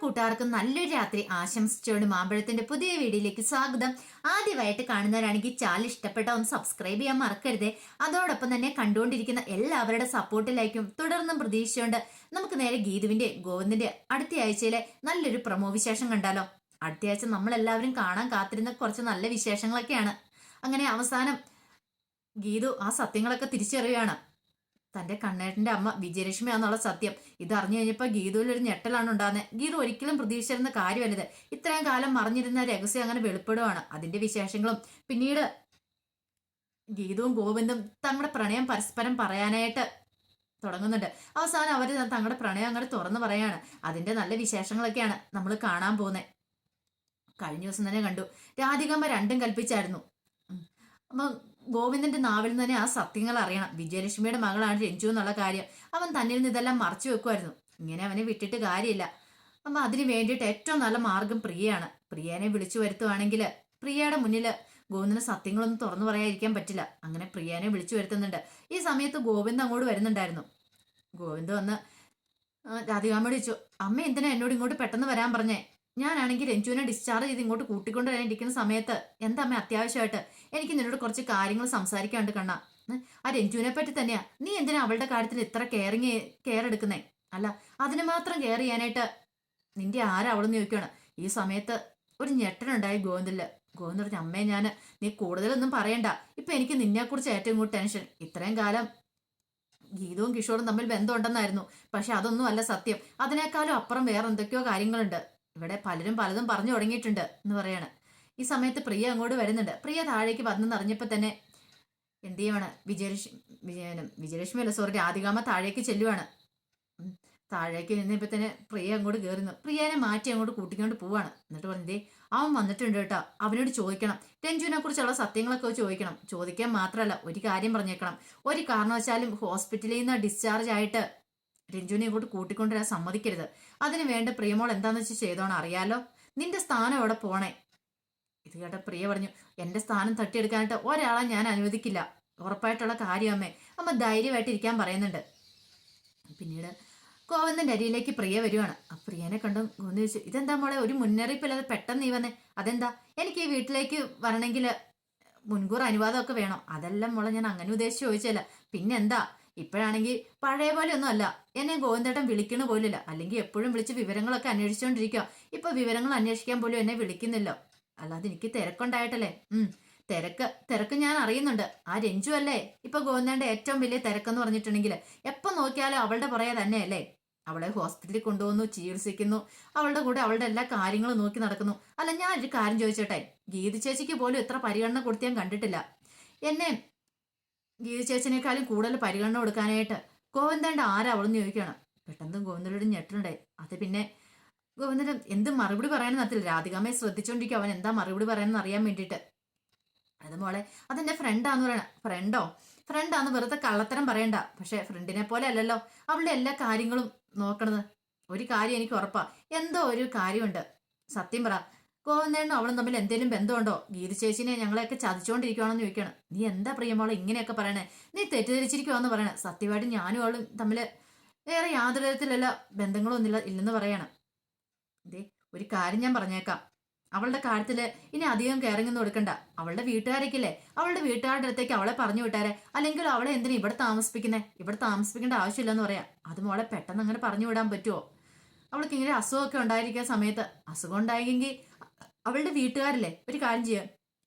കൂട്ടുകാർക്കും നല്ലൊരു രാത്രി ആശംസിച്ചുകൊണ്ട് മാമ്പഴത്തിന്റെ പുതിയ വീഡിയോയിലേക്ക് സ്വാഗതം. ആദ്യമായിട്ട് കാണുന്നവരാണെങ്കിൽ ചാനൽ ഇഷ്ടപ്പെട്ട ഒന്ന് സബ്സ്ക്രൈബ് ചെയ്യാൻ മറക്കരുതേ. അതോടൊപ്പം തന്നെ കണ്ടുകൊണ്ടിരിക്കുന്ന എല്ലാവരുടെ സപ്പോർട്ടിലേക്കും തുടർന്നും പ്രതീക്ഷിച്ചുകൊണ്ട് നമുക്ക് നേരെ ഗീതുവിന്റെ ഗോവിന്ദിന്റെ അടുത്ത ആഴ്ചയിലെ നല്ലൊരു പ്രമോ വിശേഷം കണ്ടാലോ. അടുത്ത ആഴ്ച നമ്മളെല്ലാവരും കാണാൻ കാത്തിരുന്ന കുറച്ച് നല്ല വിശേഷങ്ങളൊക്കെയാണ്. അങ്ങനെ അവസാനം ഗീതു ആ സത്യങ്ങളൊക്കെ തിരിച്ചറിയുകയാണ്. തന്റെ കണ്ണേട്ടന്റെ അമ്മ വിജയലക്ഷ്മിയാന്നുള്ള സത്യം ഇതറിഞ്ഞു കഴിഞ്ഞപ്പോ ഗീതുവിൽ ഒരു ഞെട്ടലാണ് ഉണ്ടാകുന്നത്. ഗീതു ഒരിക്കലും പ്രതീക്ഷിച്ചിരുന്ന കാര്യമല്ലത്. ഇത്രയും കാലം മറിഞ്ഞിരുന്ന രഹസ്യം അങ്ങനെ വെളിപ്പെടുവാണ്. അതിന്റെ വിശേഷങ്ങളും പിന്നീട് ഗീതുവും ഗോവിന്ദും തങ്ങളുടെ പ്രണയം പരസ്പരം പറയാനായിട്ട് തുടങ്ങുന്നുണ്ട്. അവസാനം അവർ തങ്ങളുടെ പ്രണയം അങ്ങനെ തുറന്നു പറയാണ്. അതിന്റെ നല്ല വിശേഷങ്ങളൊക്കെയാണ് നമ്മൾ കാണാൻ പോകുന്നത്. കഴിഞ്ഞ ദിവസം തന്നെ കണ്ടു, രാധികാമ്മ രണ്ടും കൽപ്പിച്ചായിരുന്നു. അപ്പൊ ഗോവിന്ദന്റെ നാവിൽ നിന്ന് തന്നെ ആ സത്യങ്ങൾ അറിയണം. വിജയലക്ഷ്മിയുടെ മകളാണ് രഞ്ജു എന്നുള്ള കാര്യം അവൻ തന്നിൽ നിന്ന് ഇതെല്ലാം മറച്ചു വെക്കുമായിരുന്നു. ഇങ്ങനെ അവനെ വിട്ടിട്ട് കാര്യമില്ല. അപ്പൊ അതിന് വേണ്ടിയിട്ട് ഏറ്റവും നല്ല മാർഗം പ്രിയയാണ്. പ്രിയനെ വിളിച്ചു വരുത്തുവാണെങ്കിൽ പ്രിയയുടെ മുന്നിൽ ഗോവിന്ദന് സത്യങ്ങളൊന്നും തുറന്നു പറയാതിരിക്കാൻ പറ്റില്ല. അങ്ങനെ പ്രിയനെ വിളിച്ചു വരുത്തുന്നുണ്ട്. ഈ സമയത്ത് ഗോവിന്ദ് അങ്ങോട്ട് വരുന്നുണ്ടായിരുന്നു. ഗോവിന്ദ് വന്ന് രാധികാമ്മയോട് ചോദിച്ചു, അമ്മ എന്തിനാ എന്നോട് ഇങ്ങോട്ട് പെട്ടെന്ന് വരാൻ പറഞ്ഞേ? ഞാനാണെങ്കിൽ രഞ്ജുവിനെ ഡിസ്ചാർജ് ചെയ്ത് ഇങ്ങോട്ട് കൂട്ടിക്കൊണ്ട് വരാനിരിക്കുന്ന സമയത്ത് എന്താ അമ്മ അത്യാവശ്യമായിട്ട് എനിക്ക് നിന്നോട് കുറച്ച് കാര്യങ്ങൾ സംസാരിക്കാണ്ട് കണ്ണാ. ആ രഞ്ജുവിനെ പറ്റി തന്നെയാ. നീ എന്തിനാ അവളുടെ കാര്യത്തിൽ ഇത്ര കെയർ എടുക്കുന്നേ? അല്ല, അതിന് മാത്രം കെയർ ചെയ്യാനായിട്ട് നിന്റെ ആരാ അവളെന്ന് ചോദിക്കുകയാണ്. ഈ സമയത്ത് ഒരു ഞെട്ടനുണ്ടായി ഗോവിന്ദില്. ഗോവിന്ദ് പറഞ്ഞു, അമ്മേ നീ കൂടുതലൊന്നും പറയണ്ട. ഇപ്പൊ എനിക്ക് നിന്നെക്കുറിച്ച് ഏറ്റവും കൂടുതൽ ടെൻഷൻ. ഇത്രയും കാലം ഗീതവും കിഷോറും തമ്മിൽ ബന്ധമുണ്ടെന്നായിരുന്നു. പക്ഷെ അതൊന്നും അല്ല സത്യം. അതിനേക്കാളും അപ്പുറം വേറെ എന്തൊക്കെയോ കാര്യങ്ങളുണ്ട്. ഇവിടെ പലരും പലതും പറഞ്ഞു തുടങ്ങിയിട്ടുണ്ട് എന്ന് പറയാണ്. ഈ സമയത്ത് പ്രിയ അങ്ങോട്ട് വരുന്നുണ്ട്. പ്രിയ താഴേക്ക് വന്നെന്നറിഞ്ഞപ്പോ തന്നെ എന്ത് ചെയ്യുവാണ്, വിജയലക്ഷ്മി അല്ല സോറി രാധികാമ്മ താഴേക്ക് ചെല്ലുവാണ്. താഴേക്ക് നിന്നപ്പോ തന്നെ പ്രിയ അങ്ങോട്ട് കയറുന്നു. പ്രിയനെ മാറ്റി അങ്ങോട്ട് കൂട്ടിക്കൊണ്ട് പോവാണ്. എന്നിട്ട് പറഞ്ഞേ, അവൻ വന്നിട്ടുണ്ട് കേട്ടോ, അവനോട് ചോദിക്കണം, രഞ്ജുവിനെ കുറിച്ചുള്ള സത്യങ്ങളൊക്കെ ചോദിക്കണം. ചോദിക്കാൻ മാത്രമല്ല, ഒരു കാര്യം പറഞ്ഞേക്കണം, ഒരു കാരണവശാലും ഹോസ്പിറ്റലിൽ നിന്ന് ഡിസ്ചാർജ് ആയിട്ട് രഞ്ജുവിനെ ഇങ്ങോട്ട് കൂട്ടിക്കൊണ്ടുവരാൻ സമ്മതിക്കരുത്. അതിന് വേണ്ട പ്രിയമോൾ എന്താന്ന് വെച്ച് ചെയ്തോണം, അറിയാലോ. നിന്റെ സ്ഥാനം എവിടെ പോണേ? ഇത് കേട്ട പ്രിയ പറഞ്ഞു, എന്റെ സ്ഥാനം തട്ടിയെടുക്കാനായിട്ട് ഒരാളെ ഞാൻ അനുവദിക്കില്ല. ഉറപ്പായിട്ടുള്ള കാര്യം അമ്മ ധൈര്യമായിട്ട് ഇരിക്കാൻ പറയുന്നുണ്ട്. പിന്നീട് ഗോവിന്ദന്റെ അരിയിലേക്ക് പ്രിയ വരുവാണ്. ആ പ്രിയനെ കണ്ടു ഗോവിന്ദ് ചോദിച്ചു, ഇതെന്താ മോളെ ഒരു മുന്നറിയിപ്പില്ലാതെ പെട്ടെന്ന് നീ വന്നേ? അതെന്താ? എനിക്ക് ഈ വീട്ടിലേക്ക് വരണമെങ്കിൽ മുൻകൂർ അനുവാദമൊക്കെ വേണം. അതെല്ലാം മോളെ ഞാൻ അങ്ങനെ ഉദ്ദേശിച്ച് ചോദിച്ചല്ല. പിന്നെന്താ, ഇപ്പോഴാണെങ്കിൽ പഴയ പോലെ ഒന്നും അല്ല. എന്നെ ഗോവിന്ദേട്ടൻ വിളിക്കണ പോലില്ല. അല്ലെങ്കിൽ എപ്പോഴും വിളിച്ച് വിവരങ്ങളൊക്കെ അന്വേഷിച്ചുകൊണ്ടിരിക്കുക. ഇപ്പൊ വിവരങ്ങൾ അന്വേഷിക്കാൻ പോലും എന്നെ വിളിക്കുന്നില്ലോ. അല്ലാതെ എനിക്ക് തിരക്കുണ്ടായിട്ടല്ലേ? തിരക്ക് ഞാൻ അറിയുന്നുണ്ട്. ആ രഞ്ജു അല്ലേ ഇപ്പൊ ഗോവിന്ദേന്റെ ഏറ്റവും വലിയ തിരക്കെന്ന് പറഞ്ഞിട്ടുണ്ടെങ്കിൽ എപ്പൊ നോക്കിയാലും അവളുടെ പുറകെ തന്നെയല്ലേ. അവളെ ഹോസ്പിറ്റലിൽ കൊണ്ടുപോകുന്നു, ചികിത്സിക്കുന്നു, അവളുടെ കൂടെ അവളുടെ എല്ലാ കാര്യങ്ങളും നോക്കി നടക്കുന്നു. അല്ല, ഞാൻ ഒരു കാര്യം ചോദിച്ചോട്ടെ, ഗീത ചേച്ചിക്ക് പോലും എത്ര പരിഗണന കൊടുത്ത് ഞാൻ കണ്ടിട്ടില്ല. എന്നെ ഗീത ചേച്ചിനേക്കാളും കൂടുതൽ പരിഗണന കൊടുക്കാനായിട്ട് ഗോവിന്ദന്റെ ആരാ അവളെന്ന് ചോദിക്കുകയാണ്. പെട്ടെന്ന് ഗോവിന്ദനോട് ഞെട്ടുണ്ടായി. അത് പിന്നെ ഗോവിന്ദന് എന്ത് മറുപടി പറയാനും നടത്തില്ല. രാധികാമ്മയെ ശ്രദ്ധിച്ചോണ്ടിരിക്കും അവൻ എന്താ മറുപടി പറയാനെന്ന് അറിയാൻ വേണ്ടിയിട്ട്. അത് മോളെ, അതെന്റെ ഫ്രണ്ടാന്ന് പറയണ. ഫ്രണ്ടാന്ന് വെറുതെ കള്ളത്തരം പറയണ്ട. പക്ഷെ ഫ്രണ്ടിനെ പോലെ അല്ലല്ലോ അവളുടെ എല്ലാ കാര്യങ്ങളും നോക്കണത്. ഒരു കാര്യം എനിക്ക് ഉറപ്പാ, എന്തോ ഒരു കാര്യമുണ്ട്. സത്യം പറ, ഗോവിന്ദേണ്ണും അവളും തമ്മിൽ എന്തെങ്കിലും ബന്ധമുണ്ടോ? ഗീത ചേച്ചിനെ ഞങ്ങളെയൊക്കെ ചതിച്ചോണ്ടിരിക്കുവാണെന്ന് ചോദിക്കണം. നീ എന്താ പ്രിയമോളെ ഇങ്ങനെയൊക്കെ പറയണേ? നീ തെറ്റിദ്ധരിച്ചിരിക്കുവാന്ന് പറയണേ. സത്യമായിട്ട് ഞാനും അവളും തമ്മിൽ വേറെ യാതൊരു തരത്തിലുള്ള ബന്ധങ്ങളൊന്നും ഇല്ലെന്ന് പറയണം. ഇതേ ഒരു കാര്യം ഞാൻ പറഞ്ഞേക്കാം, അവളുടെ കാര്യത്തില് ഇനി അധികം കെയറിങ്ങൊന്നും കൊടുക്കണ്ട. അവളുടെ വീട്ടുകാരൊക്കെയില്ലേ, അവളുടെ വീട്ടുകാരുടെ അടുത്തേക്ക് അവളെ പറഞ്ഞു വിട്ടാരെ. അല്ലെങ്കിൽ അവളെ എന്തിനാ ഇവിടെ താമസിപ്പിക്കുന്നേ? ഇവിടെ താമസിപ്പിക്കേണ്ട ആവശ്യമില്ലെന്ന് പറയാം. അത് മോളെ പെട്ടെന്ന് അങ്ങനെ പറഞ്ഞു വിടാൻ പറ്റുമോ? അവൾക്ക് ഇങ്ങനെ അസുഖമൊക്കെ ഉണ്ടായിരിക്കുന്ന സമയത്ത് അസുഖം ഉണ്ടായെങ്കിൽ അവളുടെ വീട്ടുകാരില്ലേ, ഒരു കാര്യം ചെയ്യാം,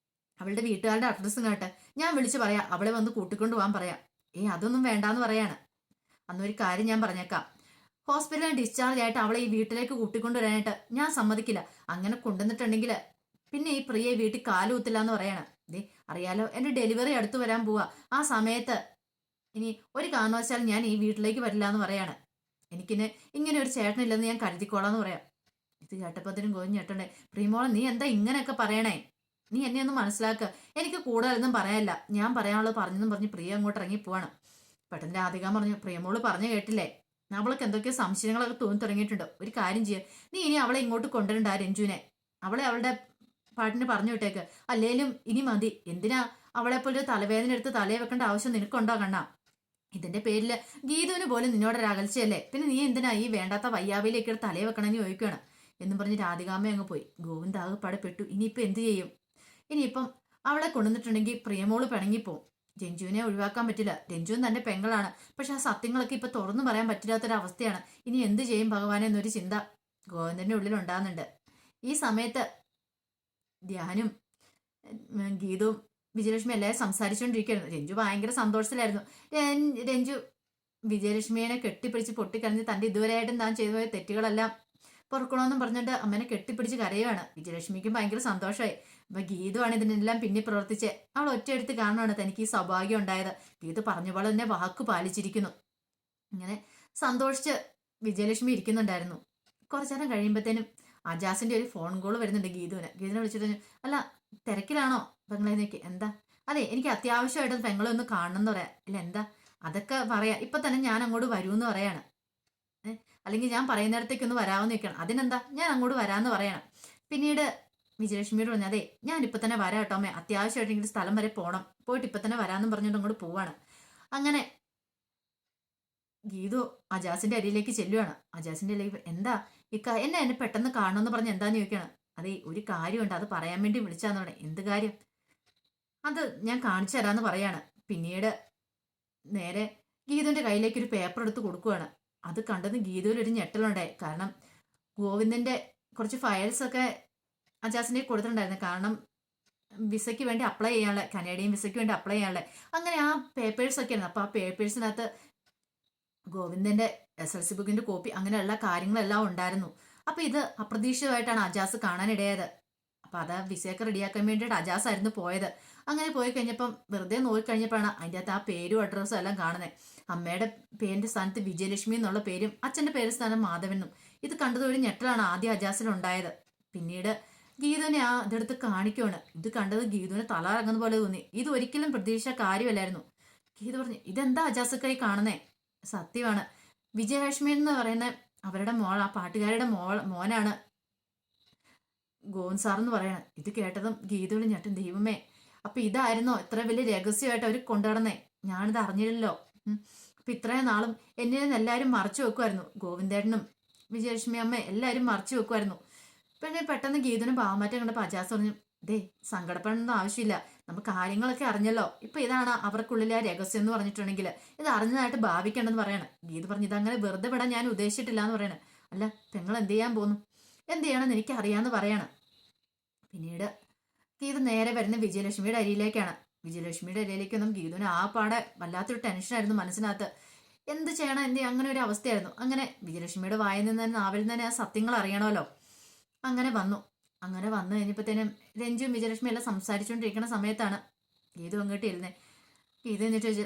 അവളുടെ വീട്ടുകാരുടെ അഡ്രസ്സും കേട്ടെ ഞാൻ വിളിച്ചു പറയാം, അവളെ വന്ന് കൂട്ടിക്കൊണ്ടു പോകാൻ പറയാം. അതൊന്നും വേണ്ടാന്ന് പറയാണ്. അന്നൊരു കാര്യം ഞാൻ പറഞ്ഞേക്കാം, ഹോസ്പിറ്റലിൽ ഡിസ്ചാർജ് ആയിട്ട് അവളെ ഈ വീട്ടിലേക്ക് കൂട്ടിക്കൊണ്ടുവരാനായിട്ട് ഞാൻ സമ്മതിക്കില്ല. അങ്ങനെ കൊണ്ടുവന്നിട്ടുണ്ടെങ്കിൽ പിന്നെ ഈ പ്രിയ വീട്ടിൽ കാലുകുത്തില്ല എന്ന് പറയാണ്. അറിയാലോ, എന്റെ ഡെലിവറി അടുത്ത് വരാൻ പോവാ. ആ സമയത്ത് ഇനി ഒരു കാരണവശാലും ഞാൻ ഈ വീട്ടിലേക്ക് വരില്ല എന്ന് പറയാണ്. എനിക്കിന് ഇങ്ങനെ ഒരു ചേട്ടനില്ലെന്ന് ഞാൻ കരുതിക്കോളാന്ന് പറയാം. ഇത് കേട്ടപ്പത്തിനും കോഞ്ഞിട്ടുണ്ടേ. പ്രിയമോളെ, നീ എന്താ ഇങ്ങനെയൊക്കെ പറയണേ? നീ എന്നെ ഒന്ന് മനസ്സിലാക്കുക. എനിക്ക് കൂടുതലൊന്നും പറയാനില്ല. ഞാൻ പറയാനുള്ളത് പറഞ്ഞെന്നും പറഞ്ഞ് പ്രിയ അങ്ങോട്ട് ഇറങ്ങി പോവാണ്. പെട്ടെന്ന് രാധിക പറഞ്ഞു, പ്രിയമോള് പറഞ്ഞു കേട്ടില്ലേ, അവൾക്ക് എന്തൊക്കെയോ സംശയങ്ങളൊക്കെ തോന്നി തുടങ്ങിയിട്ടുണ്ട്. ഒരു കാര്യം ചെയ്യുക, നീ ഇനി അവളെ ഇങ്ങോട്ട് കൊണ്ടുവരണ്ട. രഞ്ജുവിനെ അവളെ അവളുടെ പാട്ടിന് പറഞ്ഞു വിട്ടേക്ക്. അല്ലേലും ഇനി മതി. എന്തിനാ അവളെ പോലെ ഒരു തലവേദന എടുത്ത് തലയെ വെക്കേണ്ട ആവശ്യം നിനക്കുണ്ടോ കണ്ണാ? ഇതിന്റെ പേരില് ഗീതുവിന് പോലും നിന്നോടൊരു അകൽച്ചയല്ലേ? പിന്നെ നീ എന്തിനാ ഈ വേണ്ടാത്ത വയ്യാവിലേക്ക് തലയെ വെക്കണമെന്ന് ചോദിക്കുകയാണ്. എന്നും പറഞ്ഞ് രാധികാമ്മ അങ്ങ് പോയി. ഗോവിന്ദ് ആകെപ്പാടെ പെട്ടു. ഇനിയിപ്പോൾ എന്ത് ചെയ്യും? ഇനിയിപ്പം അവളെ കൊണ്ടുവന്നിട്ടുണ്ടെങ്കിൽ പ്രിയമോള് പിണങ്ങിപ്പോവും. രഞ്ജുവിനെ ഒഴിവാക്കാൻ പറ്റില്ല. രഞ്ജുവും തന്റെ പെങ്ങളാണ്. പക്ഷെ ആ സത്യങ്ങളൊക്കെ ഇപ്പൊ തുറന്നു പറയാൻ പറ്റില്ലാത്തൊരവസ്ഥയാണ്. ഇനി എന്ത് ചെയ്യും ഭഗവാനെ എന്നൊരു ചിന്ത ഗോവിന്ദന്റെ ഉള്ളിൽ ഉണ്ടാകുന്നുണ്ട്. ഈ സമയത്ത് ധ്യാനും ഗീതവും വിജയലക്ഷ്മി എല്ലാവരും സംസാരിച്ചുകൊണ്ടിരിക്കുകയായിരുന്നു. രഞ്ജു ഭയങ്കര സന്തോഷത്തിലായിരുന്നു. രഞ്ജു വിജയലക്ഷ്മിയെ കെട്ടിപ്പിടിച്ച് പൊട്ടിക്കരഞ്ഞ് തന്റെ ഇതുവരെയായിട്ടും താൻ ചെയ്തു പോയ തെറ്റുകളെല്ലാം പൊറുക്കണമെന്നും പറഞ്ഞിട്ട് അമ്മനെ കെട്ടിപ്പിടിച്ച് കരയുവാണ്. വിജയലക്ഷ്മിക്കും ഭയങ്കര സന്തോഷമായി. അപ്പൊ ഗീതുവാണ് ഇതിനെല്ലാം പിന്നിൽ പ്രവർത്തിച്ച് അവൾ ഒറ്റയെടുത്ത് കാണുവാണ് തനിക്ക് ഈ സൗഭാഗ്യം ഉണ്ടായത്. ഗീതു പറഞ്ഞ പോലെ തന്നെ വാക്ക് പാലിച്ചിരിക്കുന്നു. ഇങ്ങനെ സന്തോഷിച്ച് വിജയലക്ഷ്മി ഇരിക്കുന്നുണ്ടായിരുന്നു. കുറച്ചു നേരം കഴിയുമ്പോഴത്തേനും അജാസിന്റെ ഒരു ഫോൺ കോൾ വരുന്നുണ്ട് ഗീതുവിനെ വിളിച്ചിട്ട്, അല്ല തിരക്കിലാണോ പെങ്ങളേക്ക്? എന്താ? അതെ, എനിക്ക് അത്യാവശ്യമായിട്ട് പെങ്ങളെ ഒന്ന് കാണണം എന്ന് പറയാം. ഇല്ല എന്താ? അതൊക്കെ പറയാം, ഇപ്പൊ തന്നെ ഞാൻ അങ്ങോട്ട് വരൂന്ന് പറയാണ്. അല്ലെങ്കിൽ ഞാൻ പറയുന്നിടത്തേക്കൊന്ന് വരാമെന്ന് വെക്കണം. അതിനെന്താ, ഞാൻ അങ്ങോട്ട് വരാമെന്ന് പറയണം. പിന്നീട് വിജയലക്ഷ്മിയോട് പറഞ്ഞു, അതെ ഞാനിപ്പോൾ തന്നെ വരാം കേട്ടോ അമ്മേ, അത്യാവശ്യമായിട്ടെങ്കിലും സ്ഥലം വരെ പോകണം, പോയിട്ട് ഇപ്പം തന്നെ വരാമെന്നും പറഞ്ഞുകൊണ്ട് അങ്ങോട്ട് പോവാണ്. അങ്ങനെ ഗീതു അജാസിന്റെ അരിയിലേക്ക് ചെല്ലുവാണ്. അജാസിന്റെ അരിയിലേക്ക്, എന്താ എന്നെ പെട്ടെന്ന് കാണണമെന്ന് പറഞ്ഞ് എന്താന്ന് ചോദിക്കണം. അതെ ഒരു കാര്യമുണ്ട്, അത് പറയാൻ വേണ്ടി വിളിച്ചാന്ന് പറയാം. എന്ത് കാര്യം? അത് ഞാൻ കാണിച്ചു തരാമെന്ന് പറയാണ്. പിന്നീട് നേരെ ഗീതുവിന്റെ കയ്യിലേക്ക് ഒരു പേപ്പർ എടുത്ത് കൊടുക്കുവാണ്. അത് കണ്ടത് ഗീതുവിൽ ഒരു ഞെട്ടലുണ്ടായി. കാരണം ഗോവിന്ദന്റെ കുറച്ച് ഫയൽസ് ഒക്കെ അജാസിനെ കൊടുത്തിട്ടുണ്ടായിരുന്നു. കാരണം വിസയ്ക്ക് വേണ്ടി അപ്ലൈ ചെയ്യാനുള്ള, കനേഡിയൻ വിസയ്ക്ക് വേണ്ടി അപ്ലൈ ചെയ്യാനുള്ള അങ്ങനെ ആ പേപ്പേഴ്സ് ഒക്കെ ആയിരുന്നു. അപ്പൊ ആ പേപ്പേഴ്സിനകത്ത് ഗോവിന്ദന്റെ SLC ബുക്കിന്റെ കോപ്പി അങ്ങനെയുള്ള കാര്യങ്ങളെല്ലാം ഉണ്ടായിരുന്നു. അപ്പൊ ഇത് അപ്രതീക്ഷിതമായിട്ടാണ് അജാസ് കാണാനിടയായത്. അപ്പൊ അത് വിസയൊക്കെ റെഡിയാക്കാൻ വേണ്ടിയിട്ട് അജാസ് ആയിരുന്നു പോയത്. അങ്ങനെ പോയി കഴിഞ്ഞപ്പം വെറുതെ നോക്കിക്കഴിഞ്ഞപ്പോഴാണ് അതിൻ്റെ അകത്ത് ആ പേരും അഡ്രസ്സും എല്ലാം കാണുന്നത്. അമ്മയുടെ പേരിന്റെ സ്ഥാനത്ത് വിജയലക്ഷ്മി എന്നുള്ള പേരും അച്ഛന്റെ പേര് സ്ഥാനം മാധവനും. ഇത് കണ്ടത് ഒരു ഞെട്ടലാണ് ആദ്യം അജാസിനുണ്ടായത്. പിന്നീട് ഗീതുവിനെ ഇതെടുത്ത് കാണിക്കുവാണ്. ഇത് കണ്ടത് ഗീതുവിന് തല ഇറങ്ങുന്ന പോലെ തോന്നി. ഇത് ഒരിക്കലും പ്രതീക്ഷ കാര്യമല്ലായിരുന്നു. ഗീതു പറഞ്ഞു, ഇതെന്താ അജാസക്കായി കാണുന്നേ? സത്യമാണ്, വിജയലക്ഷ്മി എന്ന് പറയുന്ന അവരുടെ മോൾ, ആ പാട്ടുകാരുടെ മോനാണ് ഗോവിന്ദ് സാർ എന്ന് പറയണേ. ഇത് കേട്ടതും ഗീതുവിന് ഞെട്ടും. ദൈവമേ, അപ്പൊ ഇതായിരുന്നോ ഇത്ര വലിയ രഹസ്യമായിട്ട് അവർ കൊണ്ടുവരണേ? ഞാനിത് അറിഞ്ഞില്ലല്ലോ. അപ്പൊ ഇത്രയും നാളും എന്നെ എല്ലാവരും മറച്ചു വെക്കുമായിരുന്നു. ഗോവിന്ദേട്ടനും വിജയലക്ഷ്മി അമ്മ എല്ലാവരും മറച്ചു വെക്കുമായിരുന്നു. പിന്നെ പെട്ടെന്ന് ഗീതുവിന് ഭാവമാറ്റം കണ്ടപ്പോൾ അജാസ് പറഞ്ഞു, ദേ സങ്കടപ്പെടേണ്ട ആവശ്യമില്ല, നമുക്ക് കാര്യങ്ങളൊക്കെ അറിഞ്ഞല്ലോ. ഇപ്പൊ ഇതാണ് അവർക്കുള്ളിലെ ആ രഹസ്യം എന്ന് പറഞ്ഞിട്ടുണ്ടെങ്കിൽ ഇത് അറിഞ്ഞതായിട്ട് ഭാവിക്കേണ്ടെന്ന് പറയണം. ഗീതു പറഞ്ഞു, ഇതങ്ങനെ വെറുതെ വിടാൻ ഞാൻ ഉദ്ദേശിച്ചിട്ടില്ല എന്ന് പറയണം. അല്ല പെങ്ങൾ എന്ത് ചെയ്യാൻ പോകുന്നു? എന്ത് ചെയ്യണമെന്ന് എനിക്ക് അറിയാമെന്ന് പറയണം. പിന്നീട് ഗീതു നേരെ വരുന്ന വിജയലക്ഷ്മിയുടെ അരിയിലേക്കാണ്. വിജയലക്ഷ്മിയുടെ അരിയിലേക്കൊന്നും ഗീതുവിന് ആ പാടെ വല്ലാത്തൊരു ടെൻഷനായിരുന്നു മനസ്സിനകത്ത്. എന്ത് ചെയ്യണം, അങ്ങനെ ഒരു അവസ്ഥയായിരുന്നു. അങ്ങനെ വിജയലക്ഷ്മിയുടെ വായിൽ നിന്ന് തന്നെ, നാവിൽ നിന്ന് തന്നെ ആ സത്യങ്ങൾ അറിയണമല്ലോ. അങ്ങനെ വന്നു കഴിഞ്ഞപ്പോഴത്തേനും രഞ്ജുവും വിജയലക്ഷ്മി എല്ലാം സംസാരിച്ചുകൊണ്ടിരിക്കുന്ന സമയത്താണ് ഗീതു അങ്ങോട്ട് ഇരുന്നേ. ഗീതു എന്നിട്ട് ചോദിച്ചു,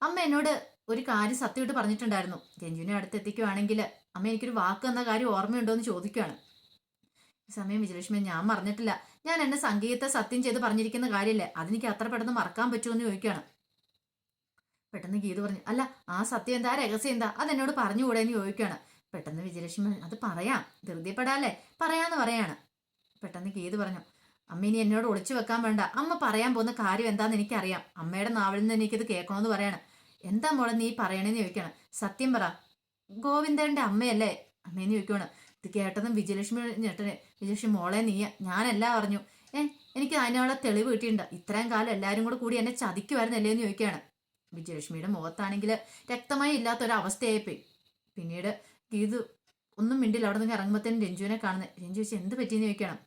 അമ്മ എന്നോട് ഒരു കാര്യം സത്യമായിട്ട് പറഞ്ഞിട്ടുണ്ടായിരുന്നു, രഞ്ജുവിനെ അടുത്തെത്തിക്കുവാണെങ്കിൽ അമ്മ എനിക്കൊരു വാക്ക് എന്ന കാര്യം ഓർമ്മയുണ്ടോ എന്ന് ചോദിക്കുകയാണ്. ഈ സമയം വിജയലക്ഷ്മി, ഞാൻ മറന്നിട്ടില്ല, ഞാൻ എന്നെ സംഗീതത്തെ സത്യം ചെയ്ത് പറഞ്ഞിരിക്കുന്ന കാര്യമില്ലേ, അതെനിക്ക് അത്ര പെട്ടെന്ന് മറക്കാൻ പറ്റുമെന്ന് ചോദിക്കുകയാണ്. പെട്ടെന്ന് ഗീതു പറഞ്ഞു, അല്ല ആ സത്യം എന്താ, രഹസ്യം എന്താ, അതെന്നോട് പറഞ്ഞുകൂടെ എന്ന് ചോദിക്കുകയാണ്. പെട്ടെന്ന് വിജയലക്ഷ്മി, അത് പറയാം, ധൃതിപ്പെടാല്ലേ, പറയാന്ന് പറയാണ്. പെട്ടെന്ന് ഗീതു പറഞ്ഞു, അമ്മ ഇനി എന്നോട് ഒളിച്ചു വെക്കാൻ വേണ്ട, അമ്മ പറയാൻ പോകുന്ന കാര്യം എന്താന്ന് എനിക്കറിയാം, അമ്മയുടെ നാവിൽ നിന്ന് എനിക്കിത് കേൾക്കണമെന്ന് പറയാണ്. എന്താ മോളെ നീ പറയണേന്ന് ചോദിക്കണം. സത്യം പറ, ഗോവിന്ദന്റെ അമ്മയല്ലേ അമ്മേന്ന് ചോദിക്കുവാണ്. ഇത് കേട്ടതും വിജയലക്ഷ്മി ഞെട്ടനെ. വിജയലക്ഷ്മി, മോളെ നീ, ഞാനെല്ലാം അറിഞ്ഞു, എനിക്ക് അതിനുള്ള തെളിവ് കിട്ടിയിട്ടുണ്ട്, ഇത്രയും കാലം എല്ലാവരും കൂടി എന്നെ ചതിക്കുമായിരുന്നല്ലേ എന്ന് ചോദിക്കുകയാണ്. വിജയലക്ഷ്മിയുടെ മുഖത്താണെങ്കിൽ രക്തമായി ഇല്ലാത്തൊരവസ്ഥയായിപ്പോയി. പിന്നീട് ഗീതു ഒന്നും മിണ്ടില്ല. അവിടെ നിന്ന് ഇറങ്ങുമ്പോഴത്തേനും രഞ്ജുവിനെ കാണുന്നത്. രഞ്ജു ചോദിച്ചാൽ എന്ത് പറ്റിയെന്ന് ചോദിക്കണം.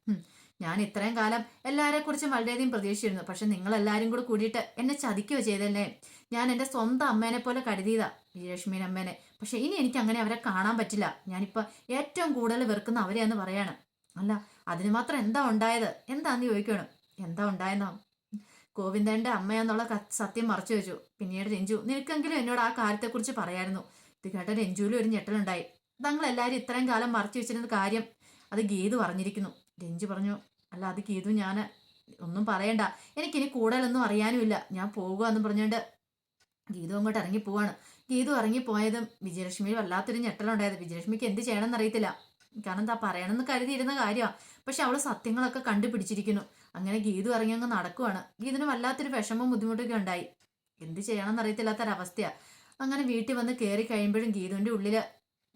ഞാൻ ഇത്രയും കാലം എല്ലാവരെ കുറിച്ചും വളരെയധികം പ്രതീക്ഷിച്ചിരുന്നു, പക്ഷെ നിങ്ങളെല്ലാവരും കൂടെ കൂടിയിട്ട് എന്നെ ചതിക്കുകയോ ചെയ്തല്ലേ. ഞാൻ എൻ്റെ സ്വന്തം അമ്മേനെ പോലെ കരുതിയതാ വിജയലക്ഷ്മിയുടെ അമ്മേനെ, പക്ഷെ ഇനി എനിക്ക് അങ്ങനെ അവരെ കാണാൻ പറ്റില്ല. ഞാനിപ്പോൾ ഏറ്റവും കൂടുതൽ വെറുക്കുന്ന അവരെയാന്ന് പറയാണ്. അല്ല അതിന് മാത്രം എന്താ ഉണ്ടായത്, എന്താന്ന് ചോദിക്കണം. എന്താ ഉണ്ടായെന്നോ, ഗോവിന്ദന്റെ അമ്മയാന്നുള്ള സത്യം മറച്ചു വെച്ചു. പിന്നീട് രഞ്ജു, നിനക്കെങ്കിലും എന്നോട് ആ കാര്യത്തെക്കുറിച്ച് പറയായിരുന്നു. ഇത് കേട്ട രഞ്ജുവിലും ഒരു ഞെട്ടലുണ്ടായി. തങ്ങളെല്ലാവരും ഇത്രയും കാലം മറച്ചു വെച്ചിരുന്ന കാര്യം അത് ഗീതു പറഞ്ഞിരിക്കുന്നു. രഞ്ജു പറഞ്ഞു, അല്ല അത് ഗീതു, ഞാൻ ഒന്നും പറയണ്ട, എനിക്കിനി കൂടുതലൊന്നും അറിയാനുമില്ല, ഞാൻ പോകുക എന്ന് പറഞ്ഞുകൊണ്ട് ഗീതു അങ്ങോട്ട് ഇറങ്ങിപ്പോവാണ്. ഗീതു ഇറങ്ങിപ്പോയതും വിജയലക്ഷ്മി വല്ലാത്തൊരു ഞെട്ടലുണ്ടായത്. വിജയലക്ഷ്മിക്ക് എന്ത് ചെയ്യണമെന്ന് അറിയത്തില്ല. കാരണം എന്താ പറയണമെന്ന് കരുതിയിരുന്ന കാര്യമാണ്, പക്ഷെ അവള് സത്യങ്ങളൊക്കെ കണ്ടുപിടിച്ചിരിക്കുന്നു. അങ്ങനെ ഗീതു ഇറങ്ങി അങ്ങ് നടക്കുവാണ്. ഗീതുവിന് വല്ലാത്തൊരു വിഷമവും ബുദ്ധിമുട്ടൊക്കെ ഉണ്ടായി. എന്ത് ചെയ്യണമെന്ന് അറിയത്തില്ലാത്തൊരവസ്ഥയാണ്. അങ്ങനെ വീട്ടിൽ വന്ന് കയറി കഴിയുമ്പോഴും ഗീതുവിന്റെ ഉള്ളില്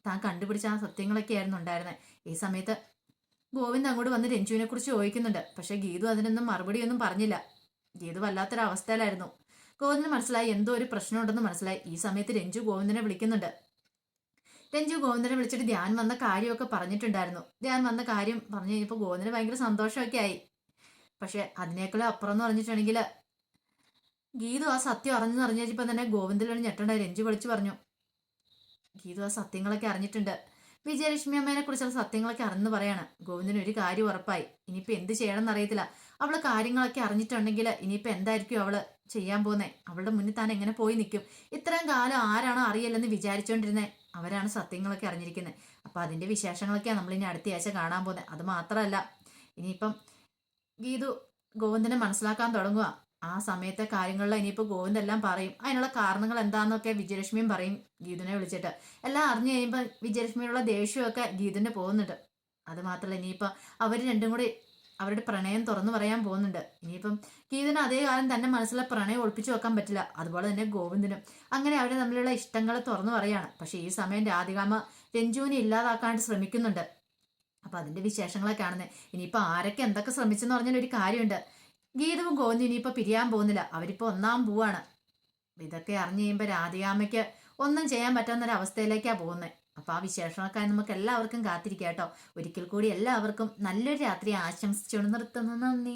താൻ കണ്ടുപിടിച്ച ആ സത്യങ്ങളൊക്കെ ആയിരുന്നു ഉണ്ടായിരുന്നത്. ഈ സമയത്ത് ഗോവിന്ദ് അങ്ങോട്ട് വന്ന് രഞ്ജുവിനെ കുറിച്ച് ചോദിക്കുന്നുണ്ട്. പക്ഷെ ഗീതു അതിനൊന്നും മറുപടിയൊന്നും പറഞ്ഞില്ല. ഗീതു വല്ലാത്തൊരവസ്ഥയിലായിരുന്നു. ഗോവിന്ദിന് മനസ്സിലായി എന്തോ ഒരു പ്രശ്നമുണ്ടെന്ന് മനസ്സിലായി. ഈ സമയത്ത് രഞ്ജു ഗോവിന്ദനെ വിളിക്കുന്നുണ്ട്. രഞ്ജു ഗോവിന്ദനെ വിളിച്ചിട്ട് ധ്യാൻ വന്ന കാര്യമൊക്കെ പറഞ്ഞിട്ടുണ്ടായിരുന്നു. ധ്യാൻ വന്ന കാര്യം പറഞ്ഞു കഴിഞ്ഞപ്പോൾ ഗോവിന്ദന് ഭയങ്കര സന്തോഷമൊക്കെ ആയി. പക്ഷെ അതിനേക്കാളും അപ്പുറം എന്ന് പറഞ്ഞിട്ടുണ്ടെങ്കിൽ ഗീതു ആ സത്യം അറിഞ്ഞെന്ന് അറിഞ്ഞപ്പോൾ തന്നെ ഗോവിന്ദനോട് ഞെട്ടണ്ടായി. രഞ്ജു വിളിച്ചു പറഞ്ഞു, ഗീതു ആ സത്യങ്ങളൊക്കെ അറിഞ്ഞിട്ടുണ്ട്. വിജയലക്ഷ്മി അമ്മേനെ കുറിച്ചുള്ള സത്യങ്ങളൊക്കെ അറിഞ്ഞെന്ന് പറയാണ്. ഗോവിന്ദന് ഒരു കാര്യം ഉറപ്പായി. ഇനിയിപ്പോൾ എന്ത് ചെയ്യണമെന്ന് അറിയത്തില്ല. അവള് കാര്യങ്ങളൊക്കെ അറിഞ്ഞിട്ടുണ്ടെങ്കിൽ ഇനിയിപ്പോൾ എന്തായിരിക്കും അവള് ചെയ്യാൻ പോകുന്നത്? അവളുടെ മുന്നിൽ താൻ എങ്ങനെ പോയി നിൽക്കും? ഇത്രയും കാലം ആരാണോ അറിയില്ലെന്ന് വിചാരിച്ചുകൊണ്ടിരുന്നത്, അവരാണ് സത്യങ്ങളൊക്കെ അറിഞ്ഞിരിക്കുന്നത്. അപ്പൊ അതിന്റെ വിശേഷങ്ങളൊക്കെയാണ് നമ്മൾ ഇനി അടുത്ത ആഴ്ച കാണാൻ പോകുന്നത്. അത് മാത്രമല്ല, ഇനിയിപ്പം ഗീതു ഗോവിന്ദനെ മനസ്സിലാക്കാൻ തുടങ്ങുക. ആ സമയത്തെ കാര്യങ്ങളിൽ ഇനിയിപ്പോൾ ഗോവിന്ദ് എല്ലാം പറയും. അതിനുള്ള കാരണങ്ങൾ എന്താണെന്നൊക്കെ വിജയലക്ഷ്മിയും പറയും ഗീതുവിനെ വിളിച്ചിട്ട്. എല്ലാം അറിഞ്ഞു കഴിയുമ്പോൾ വിജയലക്ഷ്മിയുള്ള ദേഷ്യമൊക്കെ ഗീതുവിന് പോകുന്നുണ്ട്. അത് മാത്രമല്ല, ഇനിയിപ്പോൾ അവർ രണ്ടും കൂടി അവരുടെ പ്രണയം തുറന്നു പറയാൻ പോകുന്നുണ്ട്. ഇനിയിപ്പം ഗീതുവിന് അതേ കാലം തന്നെ മനസ്സിലെ പ്രണയം ഒളിപ്പിച്ചു വെക്കാൻ പറ്റില്ല. അതുപോലെ തന്നെ ഗോവിന്ദനും. അങ്ങനെ അവർ തമ്മിലുള്ള ഇഷ്ടങ്ങൾ തുറന്നു പറയാണ്. പക്ഷെ ഈ സമയം രാധികാമ്മ രഞ്ജുവിനെ ഇല്ലാതാക്കാണ്ട് ശ്രമിക്കുന്നുണ്ട്. അപ്പൊ അതിന്റെ വിശേഷങ്ങളൊക്കെ കാണുന്നത്. ഇനിയിപ്പോ ആരൊക്കെ എന്തൊക്കെ ശ്രമിച്ചെന്ന് പറഞ്ഞാൽ ഒരു കാര്യമുണ്ട്. ഗീതവും ഗോവിന്ദും ഇനിയിപ്പോ പിരിയാൻ പോകുന്നില്ല. അവരിപ്പോ ഒന്നാം പോവാണ്. ഇതൊക്കെ അറിഞ്ഞു കഴിയുമ്പോ രാധികാമ്മയ്ക്ക് ഒന്നും ചെയ്യാൻ പറ്റാവുന്നൊരവസ്ഥയിലേക്കാണ് പോകുന്നത്. അപ്പൊ ആ വിശേഷമൊക്കെ നമുക്ക് എല്ലാവർക്കും കാത്തിരിക്കാം കേട്ടോ. ഒരിക്കൽ കൂടി എല്ലാവർക്കും നല്ലൊരു രാത്രി ആശംസിച്ചുകൊണ്ട് നിർത്തുന്നു. നന്ദി.